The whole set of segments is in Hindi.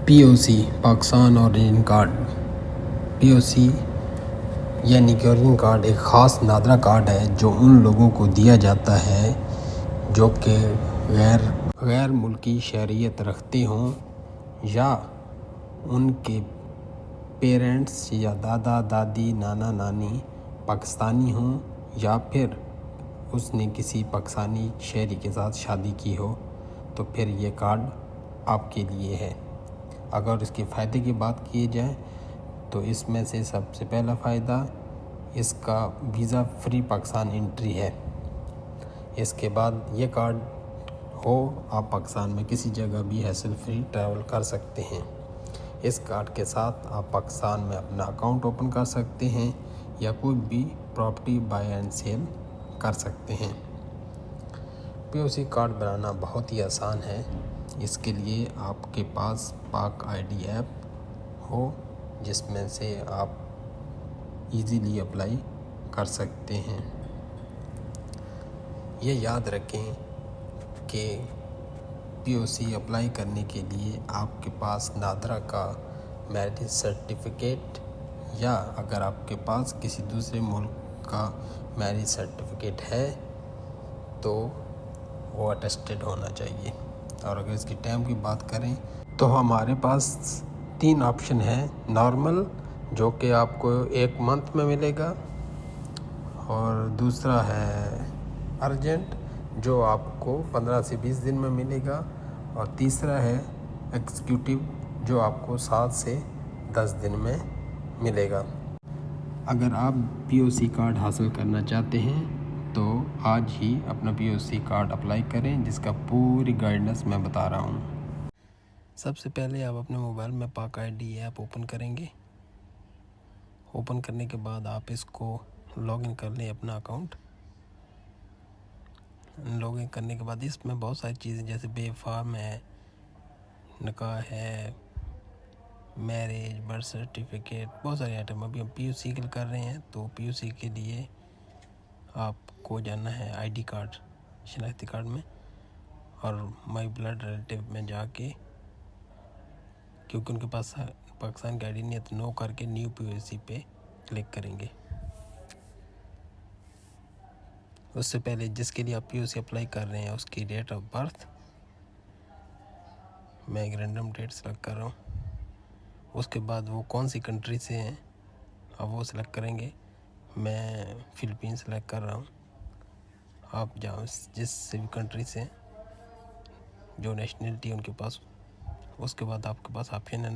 POC Pakistan origin card. POC यानी कि ओरिजिन कार्ड एक ख़ास नादरा कार्ड है जो उन लोगों को दिया जाता है जो कि गैर मुल्की शहरियत रखते हों या उनके पेरेंट्स या दादा दादी नाना नानी पाकिस्तानी हों या फिर उसने किसी पाकिस्तानी शहरी के साथ शादी की हो, तो फिर ये कार्ड आपके लिए है। अगर इसके फ़ायदे की बात की जाए तो इसमें से सबसे पहला फ़ायदा इसका वीज़ा फ्री पाकिस्तान एंट्री है। इसके बाद ये कार्ड हो आप पाकिस्तान में किसी जगह भी हैसल फ्री ट्रैवल कर सकते हैं। इस कार्ड के साथ आप पाकिस्तान में अपना अकाउंट ओपन कर सकते हैं या कोई भी प्रॉपर्टी बाय एंड सेल कर सकते हैं। पीओसी कार्ड बनाना बहुत ही आसान है। इसके लिए आपके पास पाक आईडी ऐप हो जिसमें से आप इजीली अप्लाई कर सकते हैं। ये याद रखें कि पीओसी अप्लाई करने के लिए आपके पास नादरा का मैरिज सर्टिफिकेट या अगर आपके पास किसी दूसरे मुल्क का मैरिज सर्टिफिकेट है तो वो अटेस्टेड होना चाहिए। और अगर इसकी टाइम की बात करें तो हमारे पास 3 ऑप्शन है। नॉर्मल जो कि आपको 1 मंथ में मिलेगा, और दूसरा है अर्जेंट जो आपको 15 से 20 दिन में मिलेगा, और तीसरा है एग्जीक्यूटिव जो आपको 7 से 10 दिन में मिलेगा। अगर आप पीओसी कार्ड हासिल करना चाहते हैं तो आज ही अपना पीओसी कार्ड अप्लाई करें, जिसका पूरी गाइडेंस मैं बता रहा हूँ। सबसे पहले आप अपने मोबाइल में पाक आईडी ऐप ओपन करेंगे। ओपन करने के बाद आप इसको लॉगिन कर लें अपना अकाउंट। लॉगिन करने के बाद इसमें बहुत सारी चीज़ें जैसे बेफार्म है, निकाह है, मैरिज, बर्थ सर्टिफिकेट, बहुत सारे आइटम। अभी हम पीओसी के लिए कर रहे हैं तो पीओसी के लिए आपको जाना है आईडी कार्ड शनाख्ती कार्ड में और माई ब्लड रिलेटिव में जाके, क्योंकि उनके पास पाकिस्तान की आईडी नहीं है तो नो करके न्यू पीओसी पे क्लिक करेंगे। उससे पहले जिसके लिए आप पीओसी अप्लाई कर रहे हैं उसकी डेट ऑफ बर्थ, मैं एक रैंडम डेट सेलेक्ट कर रहा हूँ। उसके बाद वो कौन सी कंट्री से हैं आप वो सिलेक्ट करेंगे। मैं फ़िलिपीन सेलेक्ट कर रहा हूँ। आप जहाँ जिस भी कंट्री से जो नेशनलिटी उनके पास। उसके बाद आपके पास ऑप्शन है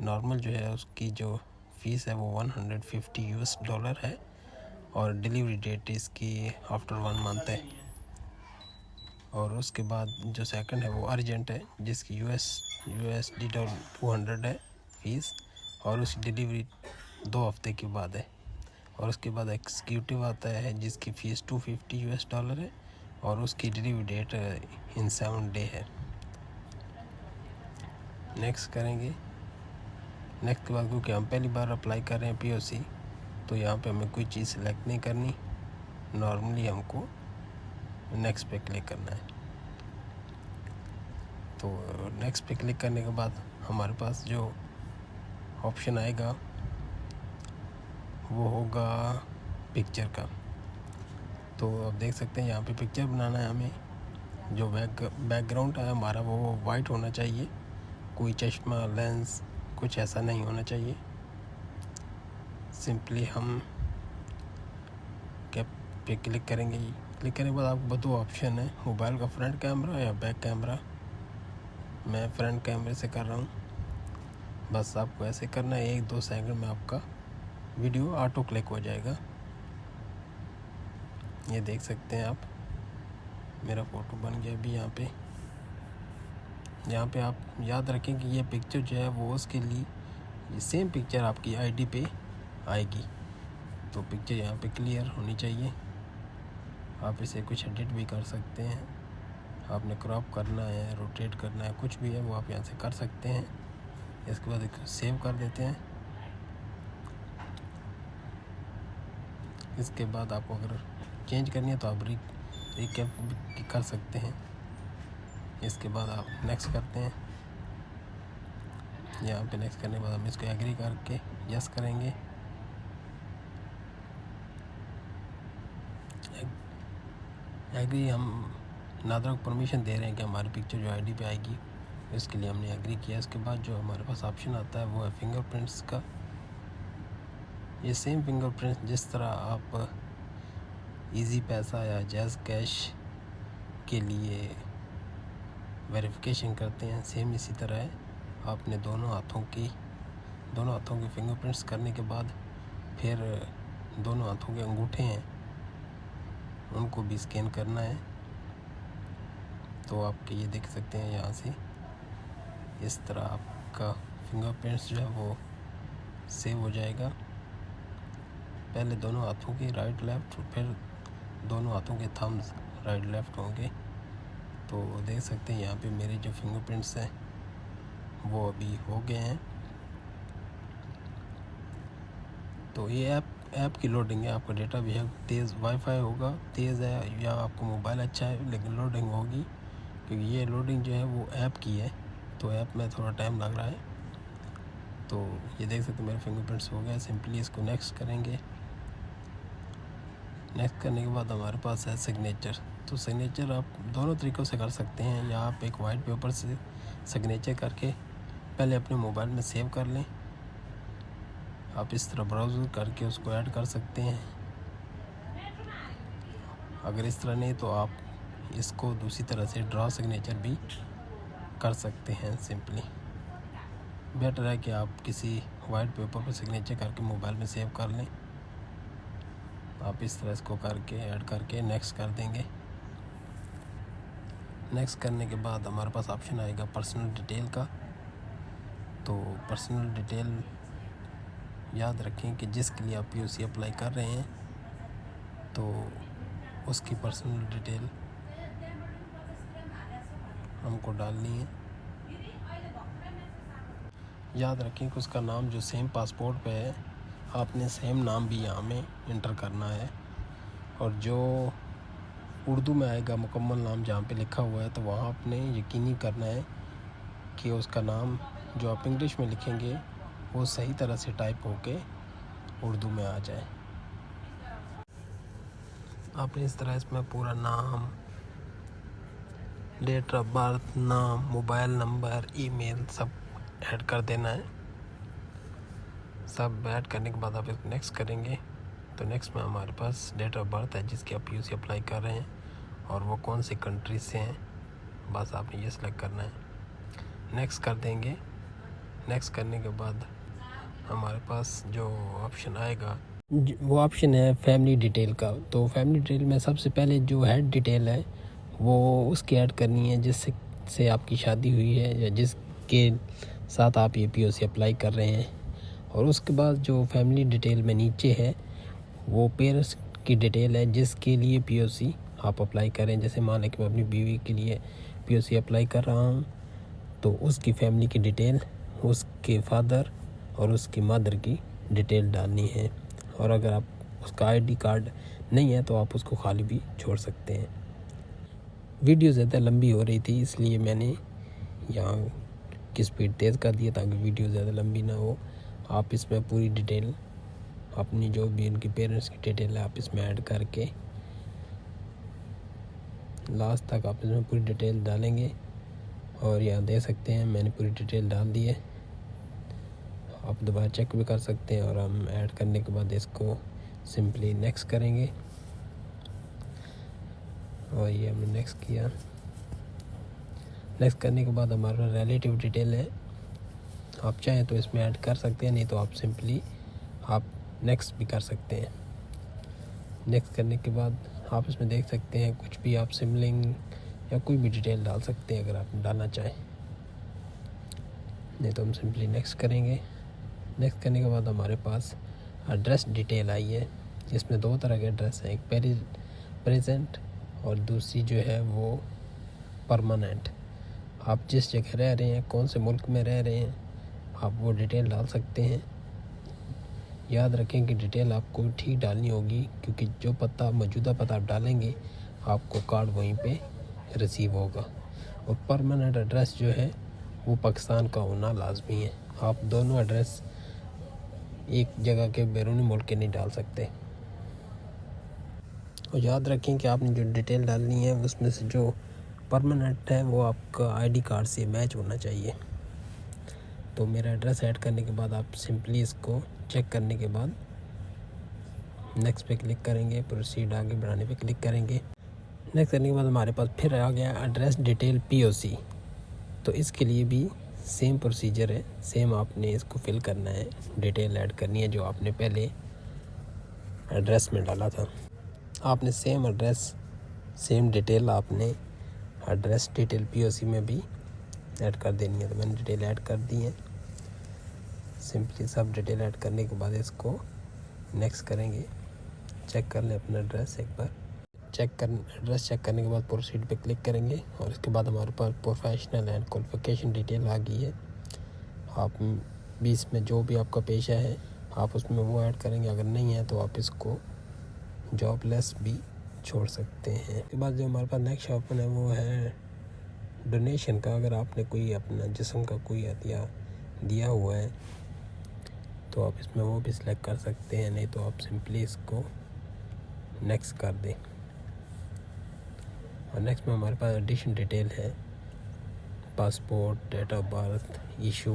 नॉर्मल जो है उसकी जो फ़ीस है वो $150 है और डिलीवरी डेट इसकी आफ्टर 1 मंथ है। और उसके बाद जो सेकंड है वो अर्जेंट है जिसकी USD 200 है फ़ीस और उसकी डिलीवरी 2 हफ्ते के बाद है। और उसके बाद एग्जीक्यूटिव आता है जिसकी फ़ीस $250 है और उसकी डिलीवरी डेट इन 7 डे है। नेक्स्ट करेंगे। नेक्स्ट के बाद क्योंकि हम पहली बार अप्लाई कर रहे हैं पीओसी तो यहाँ पे हमें कोई चीज़ सेलेक्ट नहीं करनी, नॉर्मली हमको नेक्स्ट पे क्लिक करना है। तो नेक्स्ट पे क्लिक करने के बाद हमारे पास जो ऑप्शन आएगा वो होगा पिक्चर का। तो आप देख सकते हैं यहाँ पे पिक्चर बनाना है हमें। जो बैकग्राउंड है हमारा वो वाइट होना चाहिए, कोई चश्मा लेंस कुछ ऐसा नहीं होना चाहिए। सिंपली हम कैप पे क्लिक करेंगे। क्लिक करने के बाद आपको 2 ऑप्शन है, मोबाइल का फ्रंट कैमरा या बैक कैमरा। मैं फ्रंट कैमरे से कर रहा हूँ। बस आपको ऐसे करना है, 1-2 सेकंड में आपका वीडियो ऑटो क्लिक हो जाएगा। ये देख सकते हैं आप, मेरा फ़ोटो बन गया अभी यहाँ पे आप याद रखें कि ये पिक्चर जो है वो उसके लिए ये सेम पिक्चर आपकी आईडी पे आएगी। तो पिक्चर यहाँ पे क्लियर होनी चाहिए। आप इसे कुछ एडिट भी कर सकते हैं, आपने क्रॉप करना है, रोटेट करना है, कुछ भी है वो आप यहाँ से कर सकते हैं। इसके बाद सेव कर देते हैं। इसके बाद आपको अगर चेंज करनी है तो आप रिकैप कर सकते हैं। इसके बाद आप नेक्स्ट करते हैं। यहाँ पे नेक्स्ट करने के बाद हम इसको एग्री करके यस करेंगे। एग्री हम नादरा को परमिशन दे रहे हैं कि हमारी पिक्चर जो आईडी पे आएगी, इसके लिए हमने एग्री किया। इसके बाद जो हमारे पास ऑप्शन आता है वो है फिंगरप्रिंट्स का। ये सेम फिंगरप्रिंट्स जिस तरह आप इजी पैसा या जैज़ कैश के लिए वेरिफिकेशन करते हैं, सेम इसी तरह है। आपने दोनों हाथों की फिंगरप्रिंट्स करने के बाद फिर दोनों हाथों के अंगूठे हैं उनको भी स्कैन करना है। तो आपके ये देख सकते हैं यहाँ से इस तरह आपका फिंगरप्रिंट्स जो है वो सेव हो जाएगा। पहले दोनों हाथों के राइट लेफ़्ट, फिर दोनों हाथों के थम्स राइट लेफ़्ट होंगे। तो देख सकते हैं यहाँ पे मेरे जो फिंगरप्रिंट्स हैं वो अभी हो गए हैं। तो ये ऐप की लोडिंग है। आपका डेटा भी है तेज़, वाईफाई होगा तेज़ है या आपका मोबाइल अच्छा है, लेकिन लोडिंग होगी क्योंकि ये लोडिंग जो है वो ऐप की है। तो ऐप में थोड़ा टाइम लग रहा है। तो ये देख सकते हैं मेरे फिंगरप्रिंट्स हो गए। सिंपली इसको नेक्स्ट करेंगे। नेक्स्ट करने के बाद हमारे पास है सिग्नेचर। तो सिग्नेचर आप दोनों तरीक़ों से कर सकते हैं, या आप एक वाइट पेपर से सिग्नेचर करके पहले अपने मोबाइल में सेव कर लें। आप इस तरह ब्राउज़र करके उसको ऐड कर सकते हैं। अगर इस तरह नहीं तो आप इसको दूसरी तरह से ड्रॉ सिग्नेचर भी कर सकते हैं। सिंपली बेटर है कि आप किसी वाइट पेपर पर सिग्नेचर करके मोबाइल में सेव कर लें। आप इस तरह इसको करके ऐड करके नेक्स्ट कर देंगे। नेक्स्ट करने के बाद हमारे पास ऑप्शन आएगा पर्सनल डिटेल का। तो पर्सनल डिटेल याद रखें कि जिसके लिए आप पीओसी अप्लाई कर रहे हैं तो उसकी पर्सनल डिटेल हमको डालनी है। याद रखें कि उसका नाम जो सेम पासपोर्ट पे है आपने सेम नाम भी यहाँ में इंटर करना है, और जो उर्दू में आएगा मुकम्मल नाम जहाँ पे लिखा हुआ है तो वहाँ आपने यकीनी करना है कि उसका नाम जो आप इंग्लिश में लिखेंगे वो सही तरह से टाइप होके उर्दू में आ जाए। आपने इस तरह इसमें पूरा नाम, डेट ऑफ बर्थ, नाम, मोबाइल नंबर, ईमेल सब ऐड कर देना है। सब ऐड करने के बाद आप इसको नेक्स्ट करेंगे। तो नेक्स्ट में हमारे पास डेट ऑफ बर्थ है जिसकी आप पीओसी अप्लाई कर रहे हैं और वो कौन सी कंट्री से हैं, बस आपने ये सिलेक्ट करना है। नेक्स्ट कर देंगे। नेक्स्ट करने के बाद हमारे पास जो ऑप्शन आएगा वो ऑप्शन है फैमिली डिटेल का। तो फैमिली डिटेल में सबसे पहले जो हेड डिटेल है वो उसकी ऐड करनी है जिससे आपकी शादी हुई है या जिसके साथ आप ये पीओसी अप्लाई कर रहे हैं। और उसके बाद जो फैमिली डिटेल में नीचे है वो पेरेंट्स की डिटेल है जिसके लिए पीओसी आप अप्लाई करें। जैसे मान लें कि मैं अपनी बीवी के लिए पीओसी अप्लाई कर रहा हूँ तो उसकी फैमिली की डिटेल, उसके फादर और उसकी मदर की डिटेल डालनी है। और अगर आप उसका आईडी कार्ड नहीं है तो आप उसको खाली भी छोड़ सकते हैं। वीडियो ज़्यादा लंबी हो रही थी इसलिए मैंने यहाँ की स्पीड तेज़ कर दिया ताकि वीडियो ज़्यादा लंबी ना हो। आप इसमें पूरी डिटेल अपनी जो भी उनकी पेरेंट्स की डिटेल है आप इसमें ऐड करके लास्ट तक आप इसमें पूरी डिटेल डालेंगे। और यहाँ दे सकते हैं मैंने पूरी डिटेल डाल दी है। आप दोबारा चेक भी कर सकते हैं। और हम ऐड करने के बाद इसको सिंपली नेक्स्ट करेंगे। और ये हमने नेक्स्ट किया। नेक्स्ट करने के बाद हमारा रिलेटिव डिटेल है, आप चाहें तो इसमें ऐड कर सकते हैं, नहीं तो आप सिंपली आप नेक्स्ट भी कर सकते हैं। नेक्स्ट करने के बाद आप इसमें देख सकते हैं कुछ भी आप सिबलिंग या कोई भी डिटेल डाल सकते हैं अगर आप डालना चाहें, नहीं तो हम सिंपली नेक्स्ट करेंगे। नेक्स्ट करने के बाद हमारे पास एड्रेस डिटेल आई है। इसमें दो तरह के एड्रेस हैं, एक प्रेजेंट और दूसरी जो है वो परमानेंट। आप जिस जगह रह रहे हैं, कौन से मुल्क में रह रहे हैं, आप वो डिटेल डाल सकते हैं। याद रखें कि डिटेल आपको ठीक डालनी होगी क्योंकि जो पता मौजूदा पता आप डालेंगे आपको कार्ड वहीं पे रिसीव होगा। और परमानेंट एड्रेस जो है वो पाकिस्तान का होना लाजमी है। आप दोनों एड्रेस एक जगह के बैरूनी मुल्क के नहीं डाल सकते। और याद रखें कि आपने जो डिटेल डालनी है उसमें से जो परमानेंट है वो आपका आईडी कार्ड से मैच होना चाहिए। तो मेरा एड्रेस ऐड करने के बाद आप सिंपली इसको चेक करने के बाद नेक्स्ट पे क्लिक करेंगे, प्रोसीड आगे बढ़ाने पे क्लिक करेंगे। नेक्स्ट करने के बाद हमारे पास फिर आ गया एड्रेस डिटेल POC। तो इसके लिए भी सेम प्रोसीजर है, सेम आपने इसको फिल करना है, डिटेल ऐड करनी है जो आपने पहले एड्रेस में डाला था। आपने सेम एड्रेस सेम डिटेल आपने एड्रेस डिटेल POC में भी ऐड कर देनी है। तो मैंने डिटेल ऐड कर दी है। सिंपली सब डिटेल ऐड करने के बाद इसको नेक्स्ट करेंगे। चेक कर लें अपना एड्रेस एक बार। एड्रेस चेक करने के बाद प्रोसीड पे क्लिक करेंगे और इसके बाद हमारे पास प्रोफेशनल एंड क्वालिफिकेशन डिटेल आ गई है। आप भी इसमें जो भी आपका पेशा है आप उसमें वो ऐड करेंगे। अगर नहीं है तो आप इसको जॉबलेस भी छोड़ सकते हैं। उसके बाद जो हमारे पास नेक्स्ट ऑप्शन है वो है डोनेशन का। अगर आपने कोई अपना जिस्म का कोई हदिया दिया हुआ है तो आप इसमें वो भी सिलेक्ट कर सकते हैं, नहीं तो आप सिंपली इसको नेक्स्ट कर दें। और नेक्स्ट में हमारे पास एडिशन डिटेल है, passport, date of birth, issue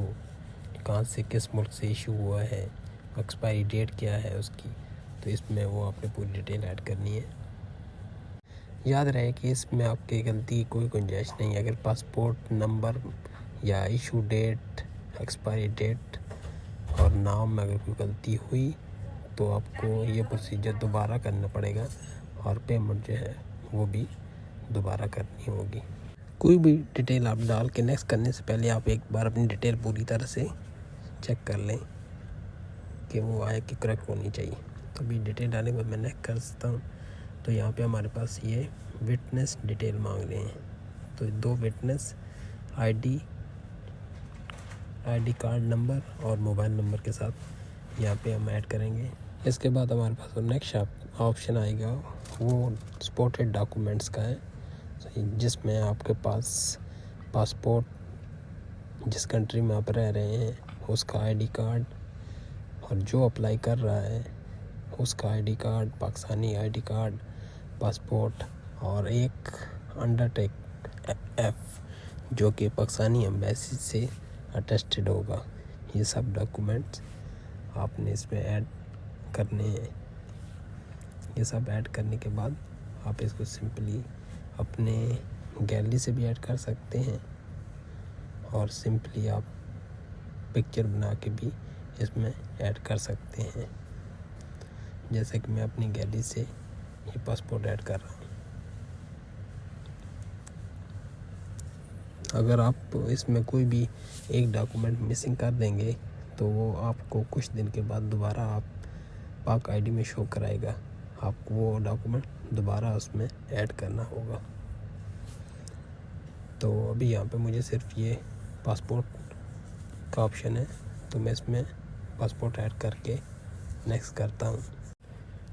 कहाँ से किस मुल्क से इशू हुआ है, एक्सपायरी डेट क्या है उसकी। तो इसमें वो आपने पूरी डिटेल ऐड करनी है। याद रहे कि इसमें आपकी गलती की कोई गुंजाइश नहीं है। अगर पासपोर्ट नंबर या इशू डेट, एक्सपायरी डेट और नाम में अगर कोई गलती हुई तो आपको ये प्रोसीजर दोबारा करना पड़ेगा और पेमेंट जो है वो भी दोबारा करनी होगी। कोई भी डिटेल आप डाल के नेक्स्ट करने से पहले आप एक बार अपनी डिटेल पूरी तरह से चेक कर लें कि वो आए कि करेक्ट होनी चाहिए। तो अभी डिटेल डालने के बाद मैं नेक्स्ट कर सकता हूँ। तो यहाँ पे हमारे पास ये विटनेस डिटेल मांग रहे हैं। तो 2 विटनेस आईडी कार्ड नंबर और मोबाइल नंबर के साथ यहाँ पे हम ऐड करेंगे। इसके बाद हमारे पास नेक्स्ट ऑप्शन आएगा वो सपोर्टेड डॉक्यूमेंट्स का है, जिसमें आपके पास पासपोर्ट, जिस कंट्री में आप रह रहे हैं उसका आईडी कार्ड और जो अप्लाई कर रहा है उसका ID card, Pakistani ID card, passport और एक अंडरटेक F जो कि पाकिस्तानी एम्बेसी से अटेस्टेड होगा। ये सब डॉक्यूमेंट्स आपने इसमें ऐड करने हैं। ये सब ऐड करने के बाद आप इसको सिंपली अपने गैलरी से भी ऐड कर सकते हैं और सिंपली आप पिक्चर बना के भी इसमें ऐड कर सकते हैं। जैसे कि मैं अपनी गैलरी से ये पासपोर्ट ऐड कर रहा हूँ। अगर आप इसमें कोई भी एक डॉक्यूमेंट मिसिंग कर देंगे तो वो आपको कुछ दिन के बाद दोबारा आप पाक आईडी में शो कराएगा। आपको वो डॉक्यूमेंट दोबारा उसमें ऐड करना होगा। तो अभी यहाँ पे मुझे सिर्फ ये पासपोर्ट का ऑप्शन है, तो मैं इसमें पासपोर्ट ऐड करके नेक्स्ट करता हूँ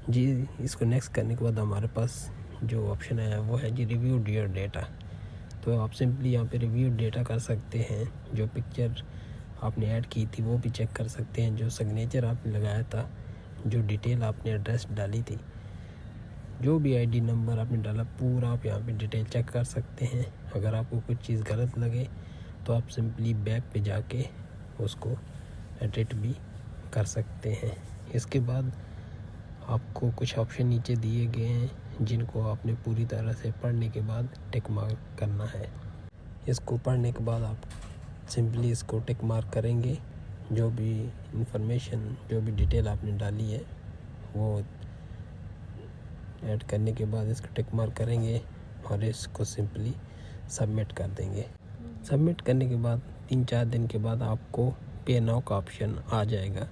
जी। इसको नेक्स्ट करने के बाद हमारे पास जो ऑप्शन है वो है जी रिव्यू योर डेटा। तो आप सिंपली यहाँ पे रिव्यू डेटा कर सकते हैं। जो पिक्चर आपने ऐड की थी वो भी चेक कर सकते हैं, जो सिग्नेचर आपने लगाया था, जो डिटेल आपने एड्रेस डाली थी, जो भी आईडी नंबर आपने डाला, पूरा आप यहाँ पे डिटेल चेक कर सकते हैं। अगर आपको कुछ चीज़ गलत लगे तो आप सिंपली बैक पे जाके उसको एडिट भी कर सकते हैं। इसके बाद आपको कुछ ऑप्शन नीचे दिए गए हैं जिनको आपने पूरी तरह से पढ़ने के बाद टिक मार्क करना है। इसको पढ़ने के बाद आप सिंपली इसको टिक मार्क करेंगे। जो भी इंफॉर्मेशन, जो भी डिटेल आपने डाली है वो ऐड करने के बाद इसको टिक मार्क करेंगे और इसको सिंपली सबमिट कर देंगे। सबमिट करने के बाद 3-4 दिन के बाद आपको पे नाउ का ऑप्शन आ जाएगा।